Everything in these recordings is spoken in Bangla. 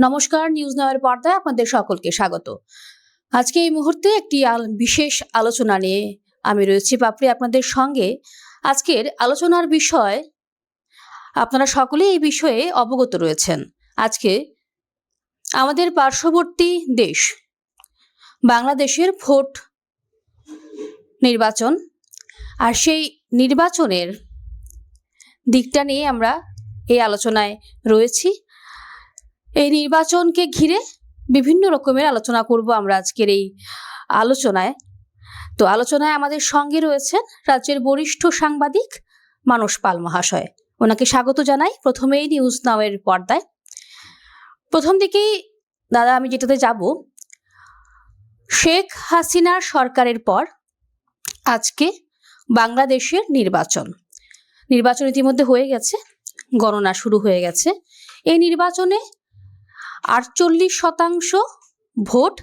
নমস্কার, নিউজ নাওয়ের পর্দায় আপনাদের সকলকে স্বাগত। আজকে এই মুহূর্তে একটি বিশেষ আলোচনা নিয়ে আমি রয়েছি পাপড়ি আপনাদের সঙ্গে। আজকের আলোচনার বিষয়, আপনারা সকলেই এই বিষয়ে অবগত রয়েছেন। আজকে আমাদের পার্শ্ববর্তী দেশ বাংলাদেশের ভোট নির্বাচন, আর সেই নির্বাচনের দিকটা নিয়ে আমরা এই আলোচনায় রয়েছি। এই নির্বাচনকে ঘিরে বিভিন্ন রকমের আলোচনা করব আমরা আজকের এই আলোচনায়। তো আলোচনায় আমাদের সঙ্গে রয়েছেন রাজ্যের বরিষ্ঠ সাংবাদিক মানস পাল মহাশয়। ওনাকে স্বাগত জানাই প্রথমেই নিউজ নাওয়ের পর্দায়। প্রথম দিকেই দাদা আমি যেটাতে যাব, শেখ হাসিনার সরকারের পর আজকে বাংলাদেশের নির্বাচন ইতিমধ্যে হয়ে গেছে, গণনা শুরু হয়ে গেছে। এই নির্বাচনে 48% ভোট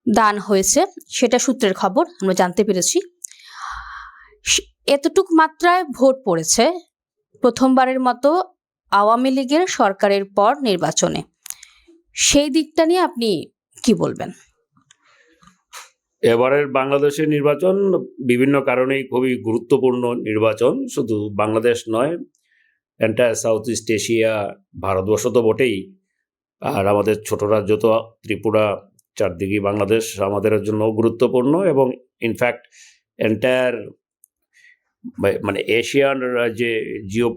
দান হয়েছে, সেটা সূত্রের খবর আমরা জানতে পেরেছি। এতটুক মাত্রায় ভোট পড়েছে প্রথমবারের মতো আওয়ামী লীগের সরকারের পর নির্বাচনে। সেই দিকটা নিয়ে আপনি কি বলবেন? এবারের বাংলাদেশের নির্বাচন বিভিন্ন কারণেই খুবই গুরুত্বপূর্ণ নির্বাচন, শুধু বাংলাদেশ নয়, entire south east Asia, Bharatvarsha তো বটেই, আর আমাদের ছোট রাজ্য তো ত্রিপুরা, চারদিকে বাংলাদেশ আমাদের জন্য গুরুত্বপূর্ণ। এবং ইনফ্যাক্ট এন্টায়ার মানে এশিয়ান যে জিও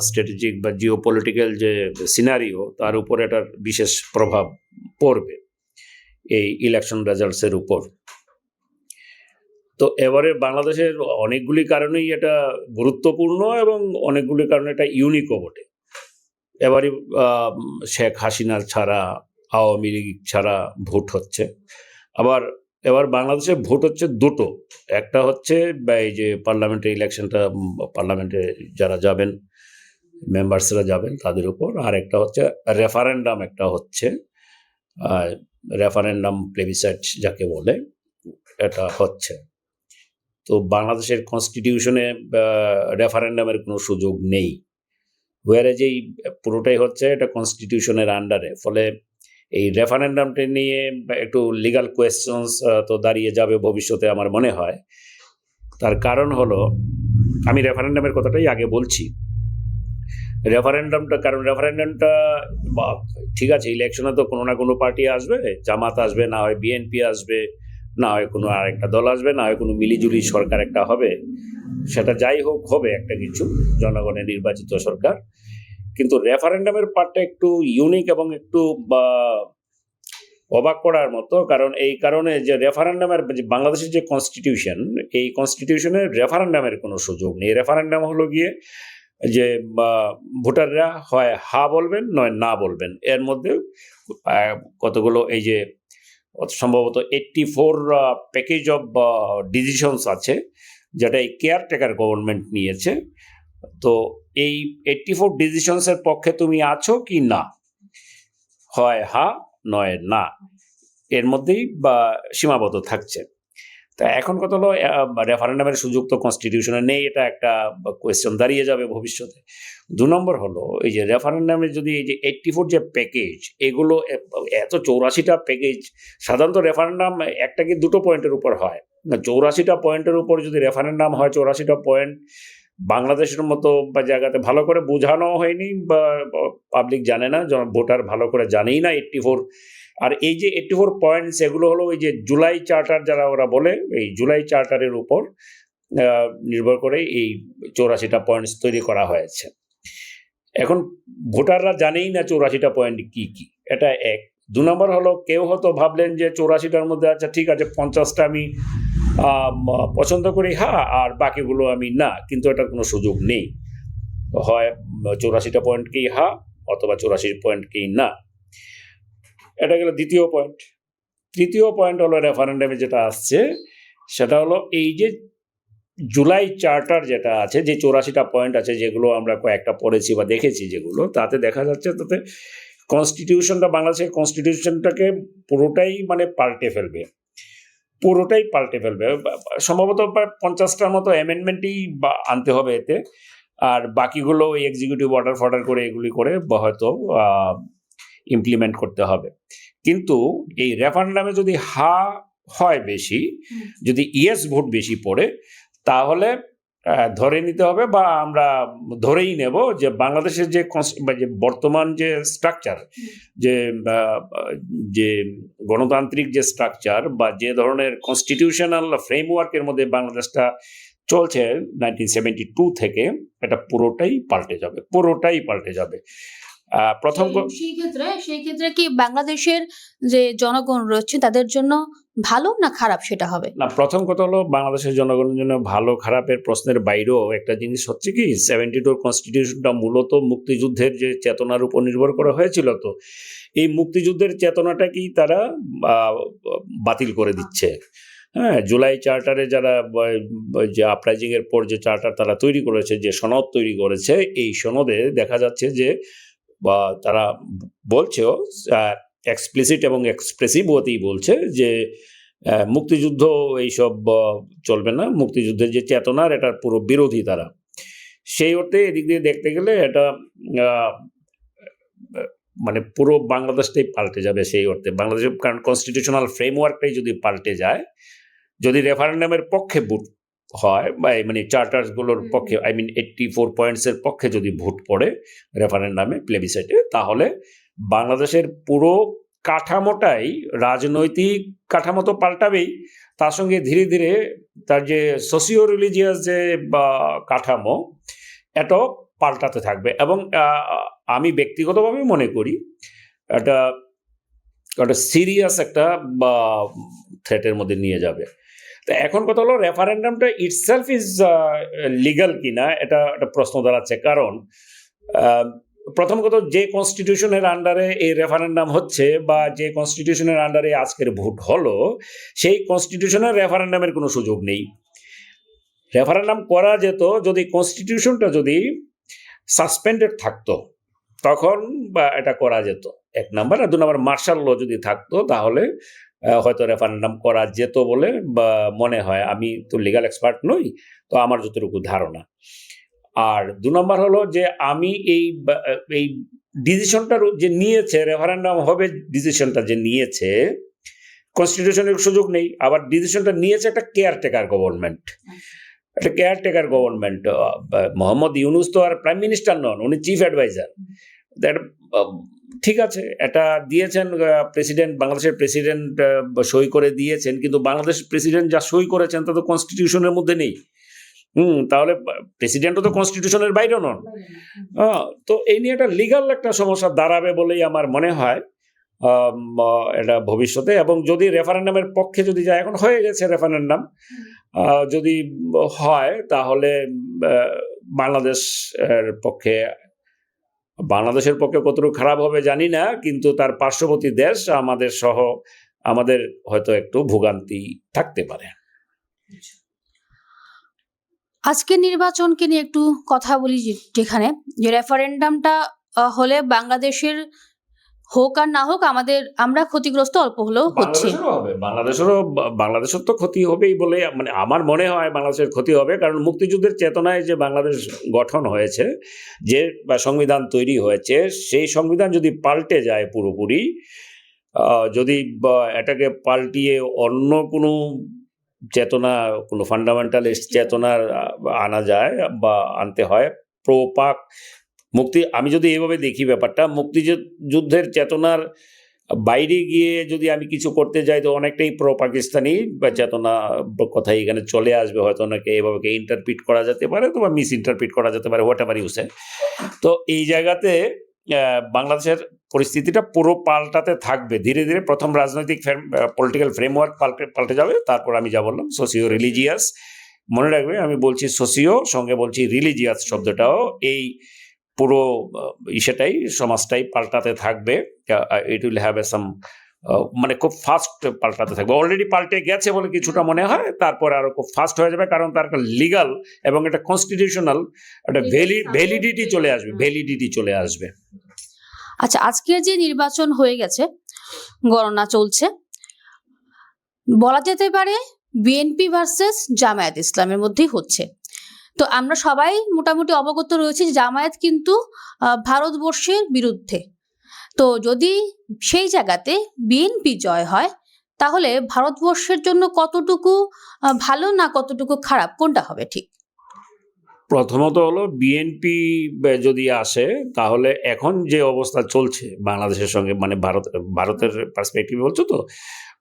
স্ট্র্যাটেজিক বা জিও পলিটিক্যাল যে সিনারিও, তার উপর এটার বিশেষ প্রভাব পড়বে এই ইলেকশন রেজাল্টসের উপর। তো এবারে বাংলাদেশের অনেকগুলি কারণেই এটা গুরুত্বপূর্ণ এবং অনেকগুলি কারণে এটা ইউনিকও বটে। এবারে শেখ হাসিনা ছাড়া, আওয়ামী লীগ ছাড়া ভোট হচ্ছে। আবার এবার বাংলাদেশে ভোট হচ্ছে দুটো, একটা হচ্ছে এই যে পার্লামেন্টের ইলেকশনটা, পার্লামেন্টে যারা যাবেন, মেম্বার্সরা যাবেন তাদের উপর, আর একটা হচ্ছে রেফারেন্ডাম, একটা হচ্ছে রেফারেন্ডাম প্লেবিসাইট যাকে বলে, এটা হচ্ছে। তো বাংলাদেশের কনস্টিটিউশনে রেফারেন্ডামের কোনো সুযোগ নেই, ওয়ারে যেই পুরোটাই হচ্ছে এটা কনস্টিটিউশনের আন্ডারে। ফলে এই রেফারেন্ডামটা নিয়ে একটু লিগাল কোয়েশ্চনস তো দাঁড়িয়ে যাবে ভবিষ্যতে আমার মনে হয়। তার কারণ হলো, আমি রেফারেন্ডামের কথাটাই আগে বলছি। কারণ রেফারেন্ডামটা ঠিক আছে, ইলেকশনে তো কোনো না কোনো পার্টি আসবে, জামাত আসবে, না হয় বিএনপি আসবে, না হয় কোনো আরেকটা দল আসবে, না হয় কোনো মিলিজুলি সরকার একটা হবে। সেটা যাই হোক, হবে একটা কিছু জনগণের নির্বাচিত সরকার। কিন্তু রেফারেন্ডামের পার্টটা একটু ইউনিক এবং একটু অবাক করার মতো। কারণ এই কারণে যে রেফারেন্ডামের বাংলাদেশের যে কনস্টিটিউশন, এই কনস্টিটিউশনে রেফারেন্ডামের কোনো সুযোগ নেই। রেফারেন্ডাম হলো গিয়ে যে ভোটাররা হয় হা বলবেন নয় না বলবেন, এর মধ্যে কতগুলো এই যে সম্ভবত 84 প্যাকেজ অফ ডিসিশনস আছে, যেটা এই কেয়ারটেকার গভর্নমেন্ট নিয়েছে। তো এই 84 ডিসিশনসের পক্ষে তুমি আছো কি না, হয় হা নয় না, এর মধ্যেই সীমাবদ্ধ থাকছে। তা এখন কথা হলো, রেফারেন্ডামের সুযোগ তো কনস্টিটিউশনে নেই, এটা একটা কোয়েশ্চেন দাঁড়িয়ে যাবে ভবিষ্যতে। 2 নম্বর হলো, এই যে রেফারেন্ডামের যদি এই যে 84 যে প্যাকেজ, এগুলো এত 84টা প্যাকেজ, সাধারণত রেফারেন্ডাম একটা কি দুটো পয়েন্টের উপর হয় না, 84টা পয়েন্টের উপর যদি রেফারেন্ডাম হয়, 84টা পয়েন্ট বাংলাদেশের মতো বা জায়গাতে ভালো করে বোঝানো হয়নি, বা পাবলিক জানে না, ভোটার ভালো করে জানেই না 84। আর এই যে 84 পয়েন্টস, এগুলো হলো ওই যে জুলাই চার্টার যারা ওরা বলে, এই জুলাই চার্টারের উপর নির্ভর করে এই 84টা পয়েন্টস তৈরি করা হয়েছে। এখন ভোটাররা জানেই না 84টা পয়েন্ট কি কি, এটা এক। 2 নম্বর হলো, কেউ হয়তো ভাবলেন যে 84টার মধ্যে আচ্ছা ঠিক আছে, 50টা আমি পছন্দ করি হা, আর বাকিগুলো আমি না, কিন্তু এটার কোনো সুযোগ নেই। হয় 84টা পয়েন্টকেই হা অথবা 84 পয়েন্টকেই না। এটা গেল দ্বিতীয় পয়েন্ট। তৃতীয় পয়েন্ট হলো, রেফারেন্ডামে যেটা আসছে সেটা হলো এই যে জুলাই চার্টার যেটা আছে, যে 84টা পয়েন্ট আছে, যেগুলো আমরা কয়েকটা পড়েছি বা দেখেছি, যেগুলো তাতে দেখা যাচ্ছে, তাতে কনস্টিটিউশনটা, বাংলাদেশের কনস্টিটিউশনটাকে পুরোটাই মানে পাল্টে ফেলবে। সম্ভবত 50টার মতো অ্যামেন্ডমেন্টই আনতে হবে এতে, আর বাকিগুলো এক্সিকিউটিভ অর্ডার করে এগুলি করে হয়তো ইমপ্লিমেন্ট করতে হবে। কিন্তু এই রেফারেন্ডামে যদি হা হয় বেশি, যদি ইয়েস ভোট বেশি পড়ে, তাহলে ধরে নিতে হবে বা আমরা ধরেই নেব যে বাংলাদেশের যে বর্তমান যে স্ট্রাকচার, যে গণতান্ত্রিক যে স্ট্রাকচার বা যে ধরনের কনস্টিটিউশনাল ফ্রেমওয়ার্কের মধ্যে বাংলাদেশটা চলছে 1972 থেকে, এটা পুরোটাই পাল্টে যাবে। প্রথম সেই ক্ষেত্রে কি বাংলাদেশের যে জনগণ রয়েছে তাদের জন্য ভালো না খারাপ সেটা হবে না? প্রথম কথা হলো বাংলাদেশের জনগণের জন্য ভালো খারাপের প্রশ্নের বাইরেও একটা জিনিস হচ্ছে কি, 72 কনস্টিটিউশনটা মূলত মুক্তিযুদ্ধের যে চেতনার উপর নির্ভর করা হয়েছিল। তো এই মুক্তিযুদ্ধের চেতনাটাকেই তারা বাতিল করে দিচ্ছে। হ্যাঁ, জুলাই চার্টারে যারা যে আপরাইজিং এর পর যে চার্টার তারা তৈরি করেছে, যে সনদ তৈরি করেছে, এই সনদে দেখা যাচ্ছে যে বা তারা বলছেও এক্সপ্লিসিট এবং এক্সপ্রেসিভ ওতেই বলছে যে মুক্তিযুদ্ধ এইসব চলবে না, মুক্তিযুদ্ধের যে চেতনার এটার পুরো বিরোধী তারা। সেই অর্থে এদিক দিয়ে দেখতে গেলে এটা মানে পুরো বাংলাদেশটাই পাল্টে যাবে। সেই অর্থে বাংলাদেশের কারণ কনস্টিটিউশনাল ফ্রেমওয়ার্কটাই যদি পাল্টে যায়, যদি রেফারেন্ডামের পক্ষে ভোট হয় বা মানে চার্টারগুলোর পক্ষে, 84 পয়েন্টসের পক্ষে যদি ভোট পড়ে রেফারেন্ডামে, প্লেবিসাইটে, তাহলে বাংলাদেশের পুরো কাঠামোটাই, রাজনৈতিক কাঠামো তো পাল্টাবেই, তার সঙ্গে ধীরে ধীরে তার যে সোশিও রিলিজিয়াস যে কাঠামো, এটাও পাল্টাতে থাকবে। এবং আমি ব্যক্তিগতভাবে মনে করি এটা সিরিয়াস একটা থ্রেটের মধ্যে নিয়ে যাবে। তো এখন কথা হলো রেফারেন্ডামটা ইটসেলফ ইজ লিগাল কিনা, এটা একটা প্রশ্ন দাঁড়াচ্ছে। কারণ প্রথম কথা, যে কনস্টিটিউশনের আন্ডারে এই রেফারেন্ডাম হচ্ছে বা যে কনস্টিটিউশনের আন্ডারে আজকের ভোট হলো, সেই কনস্টিটিউশনের রেফারেন্ডামের কোনো সুযোগ নেই। রেফারেন্ডাম করা যেত যদি কনস্টিটিউশনটা যদি সাসপেন্ডেড থাকতো, তখন বা এটা করা যেত, 1 নাম্বার। আর 2 নাম্বার, মার্শাল ল যদি থাকতো, তাহলে হয়তো রেফারেন্ডাম করা যেত বলে বা মনে হয়। আমি তো লিগাল এক্সপার্ট নই, তো আমার যতটুকু ধারণা। আর 2 নম্বর হলো যে আমি এই ডিসিশনটা যে নিয়েছে, রেফারেন্ডাম হবে ডিসিশনটা যে নিয়েছে, কনস্টিটিউশনের সুযোগ নেই। আবার ডিসিশনটা নিয়েছে একটা কেয়ারটেকার গভর্নমেন্ট, মোহাম্মদ ইউনূস তো আর প্রাইম মিনিস্টার নন, উনি চিফ অ্যাডভাইজার। ঠিক আছে, এটা দিয়েছেন প্রেসিডেন্ট, বাংলাদেশের প্রেসিডেন্ট সই করে দিয়েছেন, কিন্তু বাংলাদেশের প্রেসিডেন্ট যা সই করেছেন তা তো কনস্টিটিউশনের মধ্যে নেই। তাহলে প্রেসিডেন্টও তো কনস্টিটিউশনের বাইরে নন। তো এই নিয়ে একটা লিগাল একটা সমস্যা দাঁড়াবে বলেই আমার মনে হয় এটা ভবিষ্যতে। এবং যদি রেফারেন্ডামের পক্ষে যদি যায়, এখন হয়ে গেছে রেফারেন্ডাম, যদি হয় তাহলে বাংলাদেশের পক্ষে কতটুকু খারাপ হবে জানি না, কিন্তু তার পার্শ্ববর্তী দেশ আমাদের সহ আমাদের হয়তো একটু ভোগান্তি থাকতে পারে। আজকের নির্বাচনকে নিয়ে একটু কথা বলি, যেখানে যে রেফারেন্ডামটা হলে বাংলাদেশের হোক আর না হোক, আমরা ক্ষতিগ্রস্ত অল্প হলেও হচ্ছে। বাংলাদেশের তো ক্ষতি হবেই বলে মানে আমার মনে হয় বাংলাদেশের ক্ষতি হবে। কারণ মুক্তিযুদ্ধের চেতনায় যে বাংলাদেশ গঠন হয়েছে, যে সংবিধান তৈরি হয়েছে, সেই সংবিধান যদি পাল্টে যায় পুরোপুরি, যদি এটাকে পাল্টিয়ে অন্য কোনো চেতনা, কোনো ফান্ডামেন্টালিস্ট চেতনার আনা যায় বা আনতে হয়, প্রো-পাক মুক্তি, আমি যদি এইভাবে দেখি ব্যাপারটা, মুক্তিযুদ্ধের চেতনার বাইরে গিয়ে যদি আমি কিছু করতে যাই, তো অনেকটাই প্রো পাকিস্তানি বা চেতনা কথাই এখানে চলে আসবে। হয়তো অনেকে এইভাবে ইন্টারপ্রিট করা যেতে পারে, তো বা মিস ইন্টারপ্রিট করা যেতে পারে, হোয়াট এভার ইউ সে। তো এই জায়গাতে বাংলাদেশের পরিস্থিতিটা পুরো পাল্টাতে থাকবে ধীরে ধীরে। প্রথম রাজনৈতিক পলিটিক্যাল ফ্রেমওয়ার্ক পাল্টে যাবে, তারপর আমি যা বললাম সোশিও রিলিজিয়াস, মনে রাখবে আমি বলছি সোশিও, সঙ্গে বলছি রিলিজিয়াস শব্দটাও, এই পুরো ইসেটাই, সমাজটাই পাল্টাতে থাকবে। ইট উইল হ্যাভ সাম মানে খুব ফাস্ট পাল্টাতে থাকবে। অলরেডি পাল্টে গেছে বলে কিছুটা মনে হয়, তারপর আরো খুব ফাস্ট হয়ে যাবে, কারণ তার একটা লিগাল এবং একটা কনস্টিটিউশনাল একটা ভ্যালিডিটি চলে আসবে। আচ্ছা, আজকের যে নির্বাচন হয়ে গেছে, গণনা চলছে, বলা যেতে পারে বিএনপি ভার্সেস জামায়াত ইসলামের মধ্যেই হচ্ছে। তো আমরা সবাই মোটামুটি অবগত রয়েছি যে জামায়াত কিন্তু ভারতবর্ষের বিরুদ্ধে। তো যদি সেই জায়গাতে বিএনপি জয় হয় তাহলে ভারতবর্ষের জন্য কতটুকু ভালো না কতটুকু খারাপ, কোনটা হবে ঠিক? প্রথমত হলো বিএনপি যদি আসে তাহলে এখন যে অবস্থা চলছে বাংলাদেশের সঙ্গে, মানে ভারতের পার্সপেক্টিভ বলছো তো,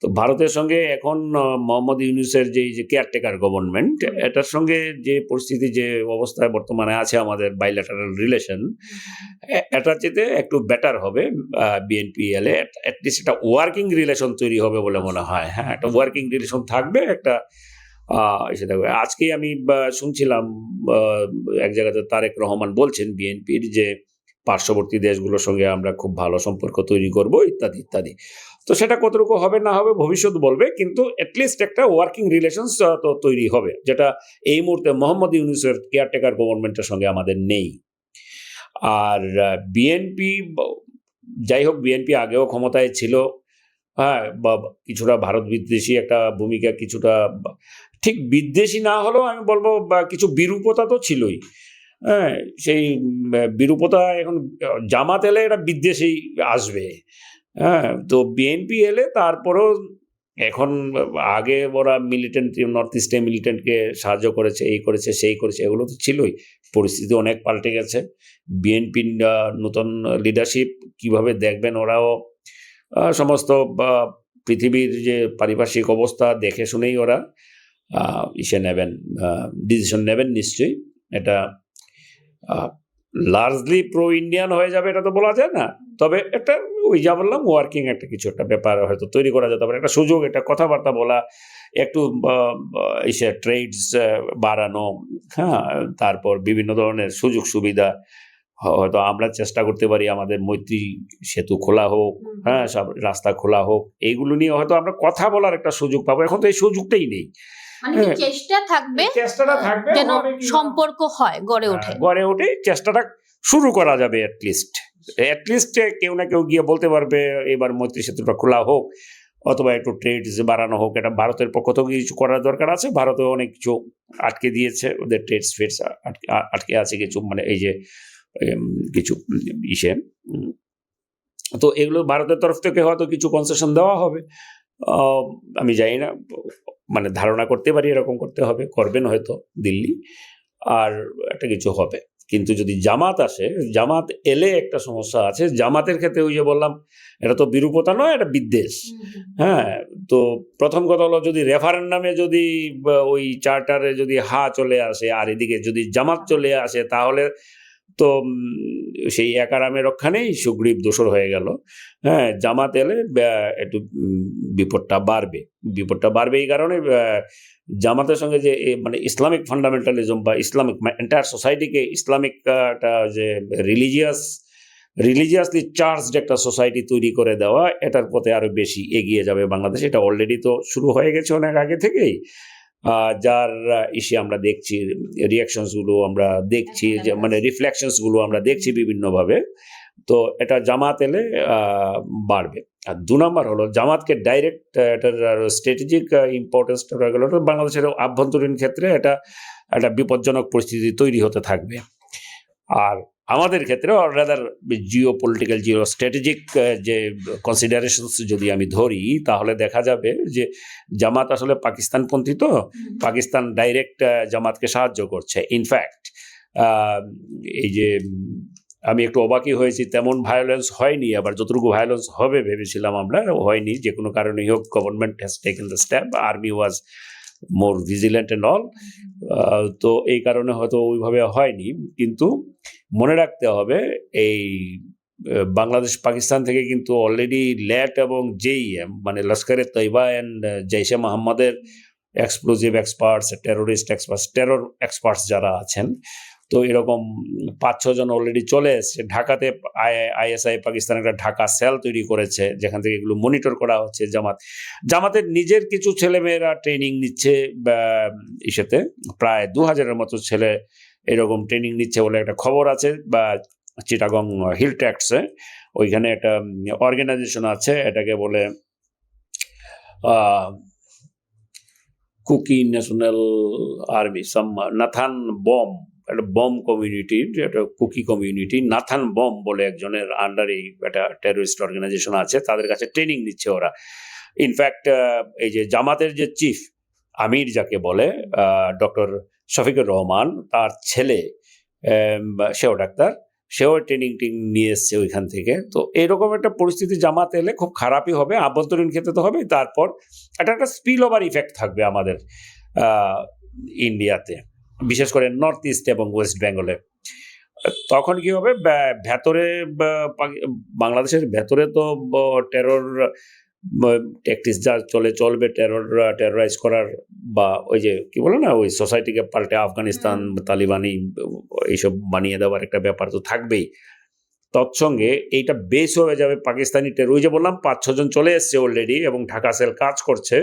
তো ভারতের সঙ্গে এখন মোহাম্মদ ইউনূসের যে কেয়ারটেকার গভর্নমেন্ট, এটার সঙ্গে যে পরিস্থিতি, যে অবস্থায় বর্তমানে আছে আমাদের বাইল্যাটারাল রিলেশন, এটার চেয়ে একটু বেটার হবে বিএনপি এলে। অ্যাটলিস্ট একটা ওয়ার্কিং রিলেশন তৈরি হবে বলে মনে হয়। হ্যাঁ, একটা ওয়ার্কিং রিলেশন থাকবে, একটা এসে থাকবে। আজকেই আমি শুনছিলাম এক জায়গাতে তারেক রহমান বলছেন বিএনপির যে পার্শ্ববর্তী দেশগুলোর সঙ্গে আমরা খুব ভালো সম্পর্ক তৈরি করব ইত্যাদি ইত্যাদি। তো সেটা কতটুকু হবে না হবে ভবিষ্যৎ বলবে, কিন্তু অ্যাটলিস্ট একটা ওয়ার্কিং রিলেশনস তো তৈরি হবে, যেটা এই মুহূর্তে মোহাম্মদ ইউনূসের কেয়ারটেকার গভর্নমেন্টের সঙ্গে আমাদের নেই। আর বিএনপি, যাই হোক, বিএনপি আগেও ক্ষমতায় ছিল, হ্যাঁ, বা কিছুটা ভারত বিদ্বেষী একটা ভূমিকা, কিছুটা ঠিক বিদ্বেষী না হলেও আমি বলবো কিছু বিরূপতা তো ছিলই। হ্যাঁ, সেই বিরূপতা এখন জামাত এলে এটা বিদ্বেষী আসবে। হ্যাঁ, তো বিএনপি এলে তারপরেও এখন, আগে ওরা মিলিটেন্ট, নর্থ ইস্টে মিলিটেন্টকে সাহায্য করেছে, এই করেছে সেই করেছে, এগুলো তো ছিলই। পরিস্থিতি অনেক পাল্টে গেছে। বিএনপির নতুন লিডারশিপ কিভাবে দেখবেন, ওরাও সমস্ত পৃথিবীর যে পারিপার্শ্বিক অবস্থা দেখে শুনেই ওরা ডিসিশন নেবেন নিশ্চয়ই। এটা লার্জলি প্রো ইন্ডিয়ান হয়ে যাবে এটা তো বলা যায় না, তবে একটা ওই যা বললাম ওয়ার্কিং একটা কিছু একটা ব্যাপার হয়তো তৈরি করা যেতে পারে, একটা সুযোগ, একটা কথাবার্তা বলা, একটু ট্রেডস বাড়ানো, হ্যাঁ, তারপর বিভিন্ন ধরনের সুযোগ সুবিধা হয়তো আমরা চেষ্টা করতে পারি, আমাদের মৈত্রী সেতু খোলা হোক, হ্যাঁ, সব রাস্তা খোলা হোক, এইগুলো নিয়ে হয়তো আমরা কথা বলার একটা সুযোগ পাবো। এখন তো এই সুযোগটাই নেই। চেষ্টা থাকবে, চেষ্টাটা থাকবে যেন সম্পর্ক হয়, গড়ে ওঠে, চেষ্টাটা শুরু করা যাবে। অ্যাটলিস্ট কেউ না কেউ গিয়ে বলতে পারবে এবার মৈত্রী সেতুটা খোলা হোক, অথবা একটু ট্রেডস বাড়ানো হোক। এটা ভারতের পক্ষ থেকে কিছু করার দরকার আছে। ভারতে অনেক কিছু আটকে দিয়েছে, ওদের ট্রেডস ফেডস আটকে আছে কিছু, মানে এই যে কিছু ইসে, তো এগুলো ভারতের তরফ থেকে হয়তো কিছু কনসেশন দেওয়া হবে। আমি জানি না, মানে ধারণা করতে পারি এরকম করতে হবে, করবেন হয়তো দিল্লি, আর একটা কিছু হবে। কিন্তু যদি জামাত আসে, জামাত এলে একটা সমস্যা আছে। জামাতের ক্ষেত্রে ওই যে বললাম, এটা তো বিরূপতা নয়, এটা বিদ্বেষ। হ্যাঁ, তো প্রথম কথা হলো, যদি রেফারেন্ডামে যদি ওই চার্টারে যদি চলে আসে, আর এদিকে যদি জামাত চলে আসে, তাহলে তো সেই একারামে রক্ষা নেই, সুগ্রীব দোসর হয়ে গেল। হ্যাঁ, জামাত এলে একটু বিপদটা বাড়বে এই কারণে, জামাতের সঙ্গে যে মানে ইসলামিক ফান্ডামেন্টালিজম বা ইসলামিক এন্টায়ার সোসাইটিকে ইসলামিক একটা যে রিলিজিয়াসলি চার্জড একটা সোসাইটি তৈরি করে দেওয়া, এটার পথে আরো বেশি এগিয়ে যাবে বাংলাদেশ। এটা অলরেডি তো শুরু হয়ে গেছে অনেক আগে থেকেই, যার আমরা দেখছি, রিয়াকশনসগুলো আমরা দেখছি, যে মানে রিফ্লেকশনসগুলো আমরা দেখছি বিভিন্নভাবে। তো এটা জামাত এলে বাড়বে। আর 2 নম্বর হলো, জামাতকে ডাইরেক্ট এটার স্ট্র্যাটেজিক ইম্পর্টেন্সটা গেল, বাংলাদেশের আভ্যন্তরীণ ক্ষেত্রে এটা একটা বিপজ্জনক পরিস্থিতি তৈরি হতে থাকবে। আর আমাদের ক্ষেত্রে rather Jio political, Jio strategic যে কনসিডারেশনস যদি আমি ধরি, তাহলে দেখা যাবে যে জামাত আসলে পাকিস্তানপন্থী, তো পাকিস্তান ডাইরেক্ট জামাতকে সাহায্য করছে। ইনফ্যাক্ট এই যে আমি একটু অবাকই হয়েছি, তেমন ভায়োলেন্স হয়নি, আবার যতটুকু ভায়োলেন্স হবে ভেবেছিলাম আমরা, হয়নি। যে কোনো কারণেই হোক, government has taken the step, army was more vigilant and all. তো এই কারণে হয়তো ওইভাবে হয়নি, কিন্তু মনে রাখতে হবে এই বাংলাদেশ পাকিস্তান থেকে কিন্তু অলরেডি ল্যাট এবং জেইএম, মানে লস্করে তৈবা অ্যান্ড জৈশে মোহাম্মদের explosive experts, terrorist experts, terror experts যারা আছেন, তো এরকম 5-6 জন অলরেডি চলে এসছে ঢাকাতে। আইএসআই পাকিস্তান একটা ঢাকা সেল তৈরি করেছে, যেখান থেকে এগুলো মনিটর করা হচ্ছে। জামাতের নিজের কিছু ছেলেমেয়েরা ট্রেনিং নিচ্ছে, ইসেতে প্রায় 2000-এর মতো ছেলে এরকম ট্রেনিং নিচ্ছে বলে একটা খবর আছে। বা চিটাগং হিল ট্যাক্সে ওইখানে একটা অর্গানাইজেশন আছে, এটাকে বলে কুকি ন্যাশনাল আর্মি, নাথান বম একটা বম কমিউনিটির, একটা কুকি কমিউনিটি, নাথান বম বলে একজনের আন্ডারে একটা টেরোরিস্ট অর্গানাইজেশন আছে, তাদের কাছে ট্রেনিং নিচ্ছে ওরা। ইনফ্যাক্ট এই যে জামাতের যে চিফ আমির যাকে বলে, ডক্টর শফিকুর রহমান, তার ছেলে সেও ডাক্তার, সেও ট্রেনিং নিয়ে এসছে ওইখান থেকে। তো এরকম একটা পরিস্থিতি জামাত এলে খুব খারাপই হবে, আভ্যন্তরীণ ক্ষেত্রে তো হবে, তারপর একটা স্পিল ওভার ইফেক্ট থাকবে আমাদের ইন্ডিয়াতে, বিশেষ করে নর্থ ইস্ট এবং ওয়েস্ট বেঙ্গলে। তখন কি হবে, ভেতরে বাংলাদেশের ভেতরে তো টেরর ট্যাকটিস যা চলবে, টেররাইজ করার, বা ওই যে কি বলে না, ওই সোসাইটিকে পাল্টে আফগানিস্তান তালিবানি এইসব বানিয়ে দেওয়ার একটা ব্যাপার তো থাকবেই। তৎসঙ্গে এইটা বেস হয়ে যাবে পাকিস্তানি ওই যে বললাম 5-6 জন চলে এসছে অলরেডি এবং ঢাকা সেল কাজ করছে,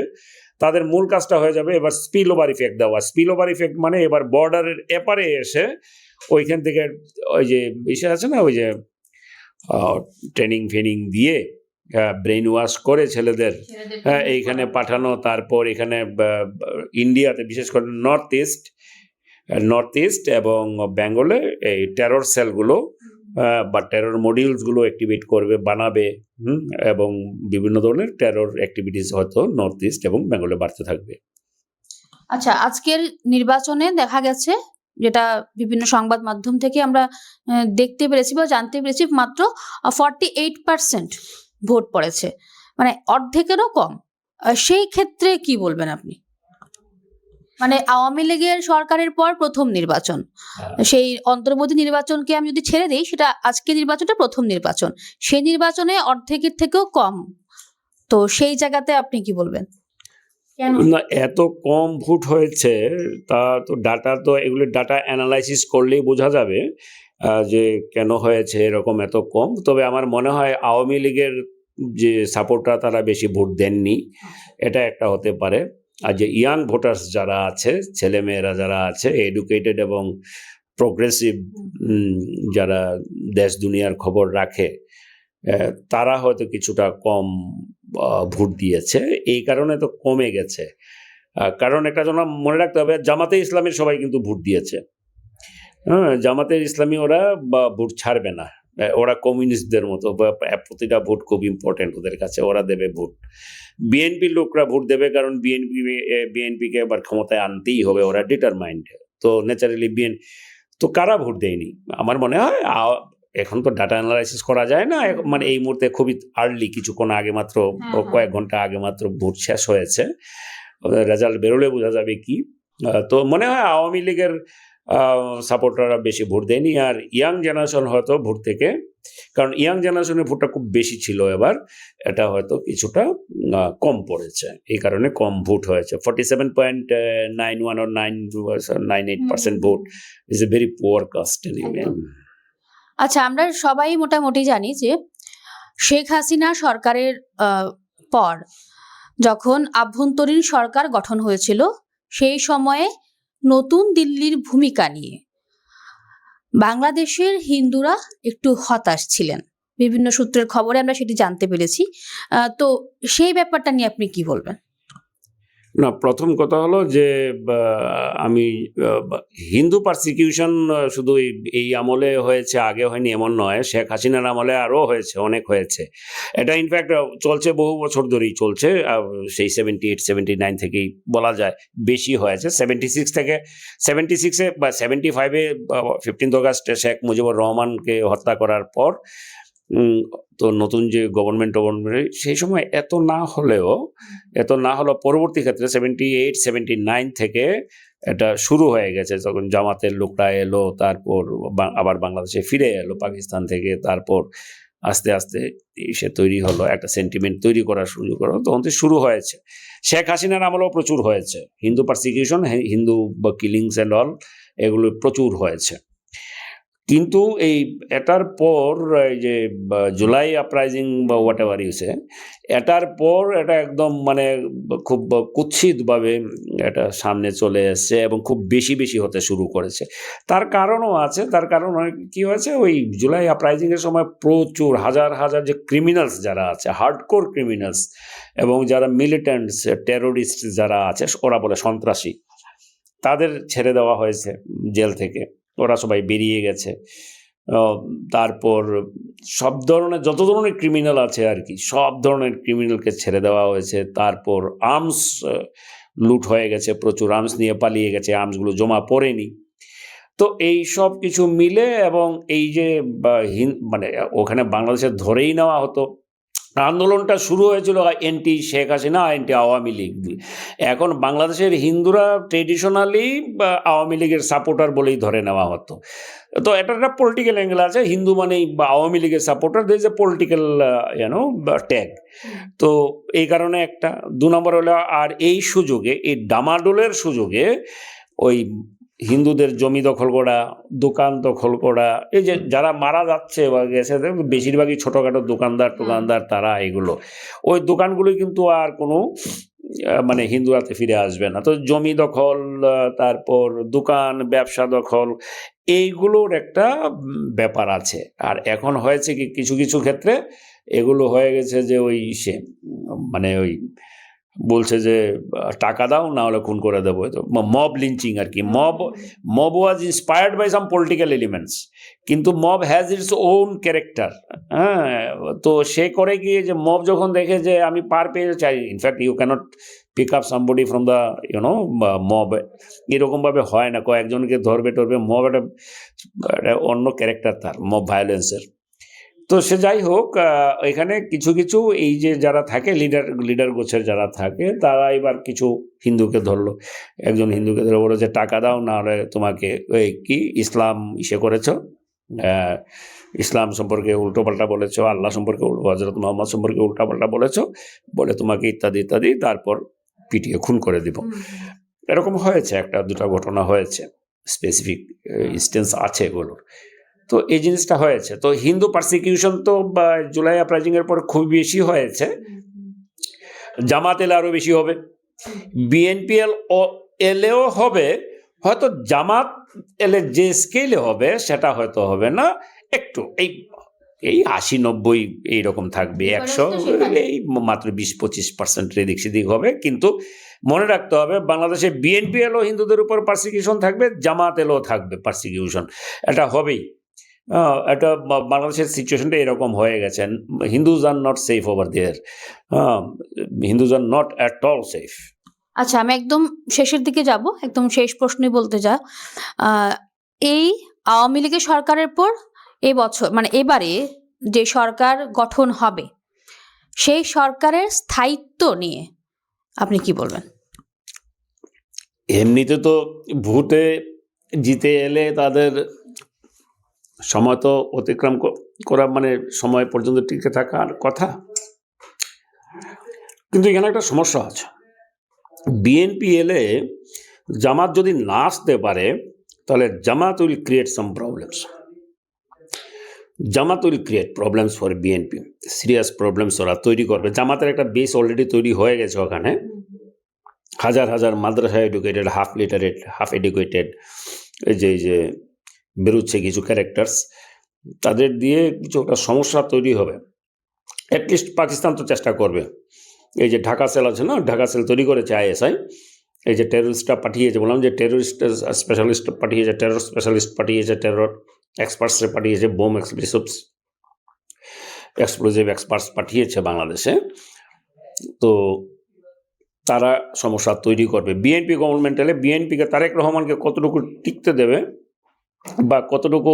তাদের মূল কাজটা হয়ে যাবে এবার স্পিল ওভার ইফেক্ট দেওয়া। স্পিল ওভার ইফেক্ট মানে এবার বর্ডারের এপারে এসে ওইখান থেকে ওই যে বিষয় আছে না, ওই যে ট্রেনিং ফেনিং দিয়ে ব্রেন ওয়াশ করে ছেলেদের এইখানে পাঠানো, তারপর এখানে ইন্ডিয়াতে বিশেষ করে নর্থ ইস্ট এবং বেঙ্গলে এই টেরর সেলগুলো বা টেরর মডিউলসগুলো অ্যাক্টিভেট করবে, বানাবে, এবং বিভিন্ন ধরনের টেরর অ্যাক্টিভিটিস হয়তো নর্থ ইস্ট এবং বেঙ্গলে বাড়তে থাকবে। আচ্ছা, আজকের নির্বাচনে দেখা গেছে, যেটা বিভিন্ন সংবাদ মাধ্যম থেকে আমরা দেখতে পেরেছি বা জানতে পেরেছি, মাত্র 48% ভোট পড়েছে, মানে অর্ধেকেরও কম। সেই ক্ষেত্রে কি বলবেন আপনি? মানে আওয়ামী লীগের সরকারের পর প্রথম নির্বাচন, সেই অন্তর্বর্তী নির্বাচনকে আমি যদি ছেড়ে দিই, সেটা আজকের নির্বাচনটা প্রথম নির্বাচন, সেই নির্বাচনে অর্ধেকের থেকেও কম, তো সেই জায়গাতে আপনি কি বলবেন? না, এত কম ভোট হয়েছে তা তো ডাটা, তো এগুলো ডাটা অ্যানালাইসিস করলেই বোঝা যাবে যে কেন হয়েছে এরকম এত কম। তবে আমার মনে হয় আওয়ামী লীগের যে সাপোর্টার তারা বেশি ভোট দেননি, এটা একটা হতে পারে। আর যে ইয়াং ভোটার্স যারা আছে, ছেলেমেয়েরা যারা আছে, এডুকেটেড এবং প্রোগ্রেসিভ, যারা দেশ দুনিয়ার খবর রাখে, তারা হয়তো কিছুটা কম ভোট দিয়েছে, এই কারণে তো কমে গেছে। কারণ একটা জন্য মনে রাখতে হবে, জামাতে ইসলামের সবাই কিন্তু ভোট দিয়েছে। হ্যাঁ, জামাতের ইসলামী ওরা ভোট ছাড়বে না, ওরা কমিউনিস্টদের মতো, প্রতিটা ভোট খুব ইম্পর্টেন্ট ওদের কাছে, ওরা দেবে ভোট। বিএনপির লোকরা ভোট দেবে, কারণ বিএনপিকে এবার ক্ষমতায় আনতেই হবে, ওরা ডিটারমাইন্ড। তো ন্যাচারালি তো কারা ভোট দেয়নি? আমার মনে হয় এখন তো ডাটা অ্যানালাইসিস করা যায় না, মানে এই মুহূর্তে খুবই আর্লি, কিছুক্ষণ আগে মাত্র, কয়েক ঘন্টা আগে মাত্র ভোট শেষ হয়েছে, রেজাল্ট বেরোলে বোঝা যাবে কি। তো মনে হয় আওয়ামী লীগের সাপোর্টাররা বেশি ভোট দেয়নি, আর ইয়াং জেনারেশন হয়তো ভোট থেকে, কারণ ইয়াং জেনারেশনের ভোটটা খুব বেশি ছিল, এবার এটা হয়তো কিছুটা কম পড়েছে, এই কারণে কম ভোট হয়েছে। 47.91 or 98% ভোট is a very poor cast anyway. আচ্ছা, আমরা সবাই মোটামুটি জানি যে শেখ হাসিনা সরকারের পর যখন আভ্যন্তরীণ সরকার গঠন হয়েছিল, সেই সময়ে নতুন দিল্লির ভূমিকা নিয়ে বাংলাদেশের হিন্দুরা একটু হতাশ ছিলেন, বিভিন্ন সূত্রের খবরে আমরা সেটি জানতে পেরেছি। তো সেই ব্যাপারটা নিয়ে আপনি কি বলবেন? না, প্রথম কথা হলো যে আমি হিন্দু পারসিকিউশন শুধু এই আমলে হয়েছে, আগে হয়নি এমন নয়, শেখ হাসিনার আমলে আরও হয়েছে, অনেক হয়েছে। এটা ইনফ্যাক্ট চলছে, বহু বছর ধরেই চলছে, সেই 78-79 থেকেই বলা যায় বেশি হয়েছে। 76-এ বা 75-এ 15 অগাস্ট শেখ মুজিবুর রহমানকে হত্যা করার পর তো নতুন যে গভর্নমেন্ট সেই সময় এত না হলেও পরবর্তী ক্ষেত্রে 78-79 থেকে এটা শুরু হয়ে গেছে, তখন জামাতের লোকরা এলো, তারপর আবার বাংলাদেশে ফিরে এলো পাকিস্তান থেকে, তারপর আস্তে আস্তে সে তৈরি হলো, একটা সেন্টিমেন্ট তৈরি করা শুরু করলো, তখন তো শুরু হয়েছে। শেখ হাসিনার আমলেও প্রচুর হয়েছে Hindu persecution, Hindu killings and all, এগুলো প্রচুর হয়েছে। কিন্তু এটার পর এই যে জুলাই আপরাইজিং বা হোয়াট এভার ইউসে, এটার পর এটা একদম মানে খুব কুৎসিতভাবে এটা সামনে চলে এসছে এবং খুব বেশি বেশি হতে শুরু করেছে। তার কারণও আছে, তার কারণ কি হয়েছে, ওই জুলাই আপরাইজিংয়ের সময় প্রচুর হাজার হাজার যে ক্রিমিনালস যারা আছে, হার্ডকোর ক্রিমিনালস, এবং যারা মিলিটেন্টস, টেরোরিস্ট যারা আছে, ওরা বলে সন্ত্রাসী, তাদের ছেড়ে দেওয়া হয়েছে জেল থেকে। ওরা সবাই বেরিয়ে গেছে। তারপর সব ধরনের যত ধরনের ক্রিমিনাল আছে আর কি, সব ধরনের ক্রিমিনালকে ছেড়ে দেওয়া হয়েছে। তারপর আর্মস লুট হয়ে গেছে, প্রচুর আর্মস নিয়ে পালিয়ে গেছে, আর্মসগুলো জমা পড়েনি। তো এই সব কিছু মিলে এবং এই যে মানে ওখানে বাংলাদেশে ধরেই নেওয়া হতো, আন্দোলনটা শুরু হয়েছিল এনটি শেখ হাসিনা, এনটি আওয়ামী লীগ। এখন বাংলাদেশের হিন্দুরা ট্রেডিশনালি আওয়ামী লীগের সাপোর্টার বলেই ধরে নেওয়া হতো। তো এটা একটা পলিটিক্যাল অ্যাঙ্গেল আছে, হিন্দু মানেই বা আওয়ামী লীগের supporter, there is a political tag. তো এই কারণে একটা 2 নম্বর হলো, আর এই সুযোগে, এই ডামাডোলের সুযোগে ওই হিন্দুদের জমি দখল করা, দোকান দখল করা, এই যে যারা মারা যাচ্ছে বা গেছে বেশিরভাগই ছোটোখাটো দোকানদার তারা, এগুলো ওই দোকানগুলো কিন্তু আর কোনো মানে হিন্দুরাতে ফিরে আসবে না। তো জমি দখল, তারপর দোকান ব্যবসা দখল, এইগুলোর একটা ব্যাপার আছে। আর এখন হয়েছে কি, কিছু কিছু ক্ষেত্রে এগুলো হয়ে গেছে যে ওই মানে ওই বলছে যে টাকা দাও না হলে খুন করে দেবো, তো মব লিঞ্চিং আর কি। Mob was inspired by some political elements, কিন্তু mob has its own character. হ্যাঁ, তো সে করে গিয়ে যে মব যখন দেখে যে আমি পার পেয়ে চাই, in fact you cannot pick up somebody from the mob, এরকমভাবে হয় না, কয়েকজনকে ধরবে টরবে। মব একটা অন্য ক্যারেক্টার তার, মব ভায়োলেন্সের। তো সে যাই হোক, এখানে কিছু কিছু এই যে যারা থাকে লিডার গোছের যারা থাকে, তারা এবার কিছু হিন্দুকে ধরলো। একজন হিন্দুকে ধরে বলো যে টাকা দাও না হলে তোমাকে ওই কি ইসলাম করেছ, ইসলাম সম্পর্কে উল্টোপাল্টা বলেছ, আল্লাহ সম্পর্কে, হযরত মুহাম্মদ সম্পর্কে উল্টোপাল্টা বলেছ, বলে তোমাকে ইত্যাদি ইত্যাদি, তারপর পিটিয়ে খুন করে দিব। এরকম হয়েছে, 1-2টা ঘটনা হয়েছে, স্পেসিফিক ইনস্টেন্স আছে এগুলোর। তো এই জিনিসটা হয়েছে। তো হিন্দু পারসিকিউশন তো জুলাই আপরাইজিং এর পর খুব বেশি হয়েছে। জামাত এলে আরো বেশি হবে, বিএনপি এলেও হবে, হয়তো জামাত এলে যে স্কেলে হবে সেটা হয়তো হবে না, একটু এই 80-90 এইরকম থাকবে, 100 এই মাত্র 20-25% এদিক সেদিক হবে। কিন্তু মনে রাখতে হবে, বাংলাদেশে বিএনপি এলেও হিন্দুদের উপর পারসিকিউশন থাকবে, জামাত এলেও থাকবে পারসিকিউশন, এটা হবেই। এটা বাংলাদেশের সিচুয়েশনটা এরকম হয়ে গেছে। Hindus are not safe over there, Hindus are not at all safe. আচ্ছা, আমি একদম শেষের দিকে যাব, একদম শেষ প্রশ্নই বলতে যা, এই আওয়ামী লীগের সরকারের পর এই বছর মানে এবারে যে সরকার গঠন হবে, সেই সরকারের স্থায়িত্ব নিয়ে আপনি কি বলবেন? এমনিতে তো ভোটে জিতে এলে তাদের সময় তো অতিক্রম করা, মানে সময় পর্যন্ত টিকে থাকার কথা, কিন্তু এখানে একটা সমস্যা আছে। বিএনপি এলে জামাত যদি না আসতে পারে, তাহলে Jamaat will create some problems. Jamaat will create problems for BNP, serious problems ওরা তৈরি করবে। জামাতের একটা বেস অলরেডি তৈরি হয়ে গেছে ওখানে, হাজার হাজার madrasa educated, half literate, half educated, এই যে বেরোচ্ছে কিছু ক্যারেক্টার্স, তাদের দিয়ে কিছু একটা সমস্যা তৈরি হবে। অ্যাটলিস্ট পাকিস্তান তো চেষ্টা করবে। এই যে ঢাকা সেল আছে না, ঢাকা সেল তৈরি করেছে আইএসআই, এই যে টেরোরিস্টরা পাঠিয়েছে, বললাম যে টেরোরিস্ট স্পেশালিস্ট পাঠিয়েছে, টেরর স্পেশালিস্ট পাঠিয়েছে, টেরর এক্সপার্টসে পাঠিয়েছে, বোম এক্সপ্লোজিভ এক্সপার্টস পাঠিয়েছে বাংলাদেশে। তো তারা সমস্যা তৈরি করবে। বিএনপি গভর্নমেন্ট এলে বিএনপিকে, তারেক রহমানকে কতটুকু টিকতে দেবে বা কতটুকু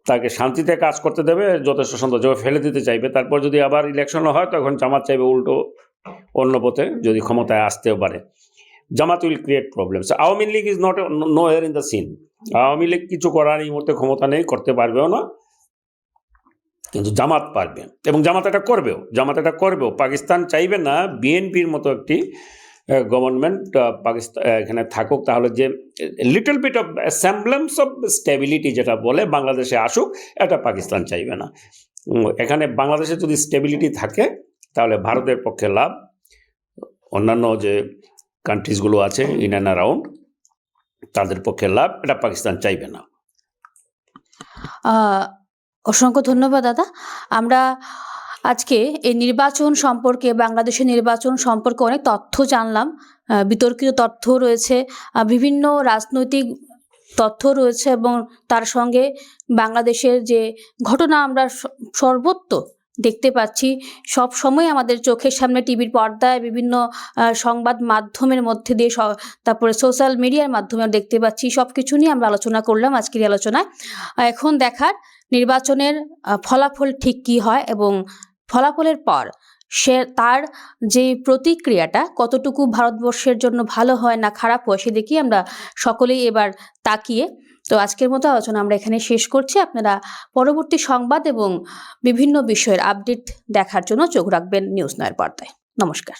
তাকে শান্তিতে কাজ করতে দেবে, যথেষ্ট সন্দেহ। যখন ফেলে দিতে চাইবে, তারপর যদি আবার ইলেকশন হয়, তখন জামাত চাইবে উল্টো অন্য পথে যদি ক্ষমতায় আসতেও পারে। Jamaat will create problems. Awami League is not nowhere in the scene. Awami League কিছু করার এই মুহূর্তে ক্ষমতা নেই, করতে পারবেও না, কিন্তু জামাত পারবে এবং জামাত এটা করবেও। পাকিস্তান চাইবে না বিএনপির মতো একটি গভর্নমেন্ট পাকিস্তান এখানে থাকুক, তাহলে যে little bit of semblance of stability যেটা বলে বাংলাদেশে আসুক, এটা পাকিস্তান চাইবে না। এখানে বাংলাদেশে যদি স্টেবিলিটি থাকে, তাহলে ভারতের পক্ষে লাভ, অন্যান্য যে কান্ট্রিজগুলো আছে ইন অ্যান্ড অ্যারাউন্ড, তাদের পক্ষে লাভ, এটা পাকিস্তান চাইবে না। অসংখ্য ধন্যবাদ দাদা। আমরা আজকে এই নির্বাচন সম্পর্কে, বাংলাদেশের নির্বাচন সম্পর্কে অনেক তথ্য জানলাম, বিতর্কিত তথ্য রয়েছে, বিভিন্ন রাজনৈতিক তথ্য রয়েছে এবং তার সঙ্গে বাংলাদেশের যে ঘটনা আমরা সর্বত্র দেখতে পাচ্ছি, সব সময় আমাদের চোখের সামনে টিভির পর্দায় বিভিন্ন সংবাদ মাধ্যমের মধ্যে দিয়ে, তারপরে সোশ্যাল মিডিয়ার মাধ্যমে দেখতে পাচ্ছি, সব কিছু নিয়ে আমরা আলোচনা করলাম আজকের এই আলোচনায়। এখন দেখার নির্বাচনের ফলাফল ঠিক কী হয় এবং ফলাফলের পর তার যে প্রতিক্রিয়াটা কতটুকু ভারতবর্ষের জন্য ভালো হয় না খারাপ হয় সেদিকেই আমরা সকলেই এবার তাকিয়ে। তো আজকের মতো আলোচনা আমরা এখানে শেষ করছি। আপনারা পরবর্তী সংবাদ এবং বিভিন্ন বিষয়ের আপডেট দেখার জন্য চোখ রাখবেন নিউজ নয়ের পর্দায়। নমস্কার।